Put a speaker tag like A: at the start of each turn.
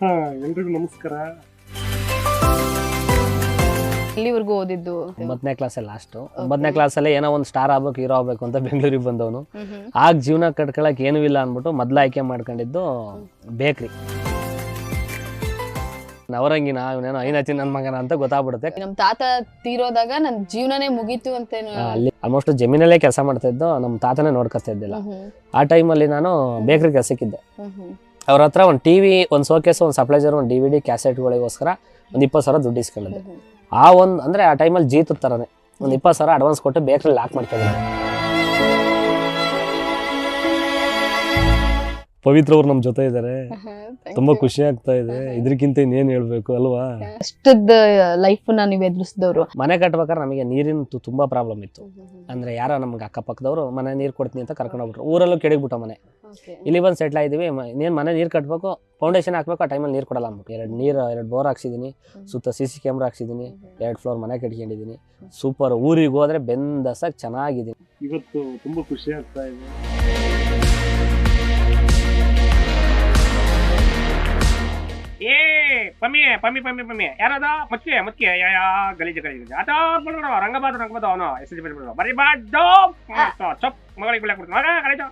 A: ಹಾ ಎಲ್ರಿಗೂ ನಮಸ್ಕಾರ.
B: ಎಲ್ಲಿವರೆಗೂ ಓದಿದ್ದು?
C: 9ನೇ ಕ್ಲಾಸಲ್ಲಿ ಲಾಸ್ಟು. 9ನೇ ಕ್ಲಾಸಲ್ಲಿ ಏನೋ ಒಂದು ಸ್ಟಾರ್ ಆಗ್ಬೇಕು, ಹೀರೋ ಆಗ್ಬೇಕು ಅಂತ ಬೆಂಗಳೂರಿಗೆ ಬಂದವನು. ಆಗ ಜೀವನ ಕಟ್ಕೊಳಕ್ ಏನೂ ಇಲ್ಲ ಅಂದ್ಬಿಟ್ಟು ಮೊದ್ಲು ಆಯ್ಕೆ ಮಾಡ್ಕೊಂಡಿದ್ದು ಬೇಕ್ರಿ. ನವರಂಗಿನ ಇವನೇನೋ ಐನತಿ ನನ್ನ ಮಗನ ಅಂತ ಗೊತ್ತಾಗ್ಬಿಡುತ್ತೆ.
B: ನಮ್ ತಾತ ತೀರೋದಾಗ ನನ್ ಜೀವನನೇ ಮುಗೀತು ಅಂತ
C: ಅಲ್ಲಿ ಆಲ್ಮೋಸ್ಟ್ ಜಮೀನಲ್ಲೇ ಕೆಲಸ ಮಾಡ್ತಾ ಇದ್ದು, ನಮ್ಮ ತಾತನೇ ನೋಡ್ಕೊತಾ ಇದ್ದಿಲ್ಲ. ಆ ಟೈಮಲ್ಲಿ ನಾನು ಬೇಕ್ರಿ ಕೆಲಸಕ್ಕಿದ್ದೆ. ಅವ್ರ ಹತ್ರ ಒಂದು ಟಿವಿ, ಒಂದು ಶೋಕೇಸ್, ಒಂದು ಸಪ್ಲೈಸರ್, ಒಂದು DVD ಕ್ಯಾಸೆಟ್ಗಳಿಗೋಸ್ಕರ ಒಂದು 20,000 ದುಡ್ಡು ಇಸ್ಕೊಂಡಿದ್ದೆ. ಅಂದ್ರೆ ಆ ಟೈಮಲ್ಲಿ ಜೀತು ತರನೇ ಒಂದು 20,000 ಅಡ್ವಾನ್ಸ್ ಕೊಟ್ಟು ಬೇಕ್ರಿ ಲಾಕ್ ಮಾಡ್ಕೊಂಡಿದ್ದೆ. ಪವಿತ್ರ ಅವ್ರು ನಮ್ಮ ಜೊತೆ ಇದ್ದಾರೆ, ತುಂಬಾ ಖುಷಿ ಆಗ್ತಾ ಇದೆ. ಇದಕ್ಕಿಂತ ಇನ್ನೇನ್ ಹೇಳ್ಬೇಕು ಅಲ್ವಾ?
B: ಅಷ್ಟದ ಲೈಫ್ ನೀವು ಎದುರಿಸಿದವ್ರು.
C: ಮನೆ ಕಟ್ಬೇಕಾದ್ರೆ ನಮಗೆ ನೀರಿನ ತುಂಬಾ ಪ್ರಾಬ್ಲಮ್ ಇತ್ತು. ಅಂದ್ರೆ ಯಾರೋ ನಮ್ಗೆ ಅಕ್ಕಪಕ್ಕದವರು ಮನೆ ನೀರು ಕೊಡ್ತೀನಿ ಅಂತ ಕರ್ಕೊಂಡು ಹೋಗ್ಬಿಟ್ರು. ಊರಲ್ಲೂ ಕೆಡಗ್ಬಿಟ್ಟ ಮನೆ. ಇಲ್ಲಿ ಬಂದು ಸೆಟ್ಲ್ ಆಗಿದ್ದೀವಿ. ಇನ್ನೇನು ಮನೆ ನೀರು ಕಟ್ಬೇಕು, ಫೌಂಡೇಶನ್ ಹಾಕ್ಬೇಕು. ಆ ಟೈಮಲ್ಲಿ ನೀರು ಕೊಡಲ್ಲ ಅಂದ್ಬಿಟ್ಟು ಎರಡು ಬೋರ್ ಹಾಕ್ಸಿದ್ದೀನಿ, ಸುತ್ತ CC ಕ್ಯಾಮ್ರಾ ಹಾಕ್ಸಿದ್ದೀನಿ, 2 ಫ್ಲೋರ್ ಮನೆ ಕಟ್ಕೊಂಡಿದ್ದೀನಿ. ಸೂಪರ್. ಊರಿಗೆ ಹೋದ್ರೆ ಬೆಂದಸಾಗಿ ಚೆನ್ನಾಗಿದ್ದೀನಿ.
A: ಇವತ್ತು ತುಂಬಾ ಖುಷಿ ಆಗ್ತಾ ಇದೆ.
D: ಏ ಪಮ್ಮಿ ಯಾರದ ಮುಚ್ಚೆ ಗಲೀಜು ಆತ ರಂಗಬಾದ ಅವನು SSG ಬರೀ ಚೊಪ್ ಮಗಳಿಗೆ ಬಿಡಾಕ್ಬಿಡ್ತಾನೆ.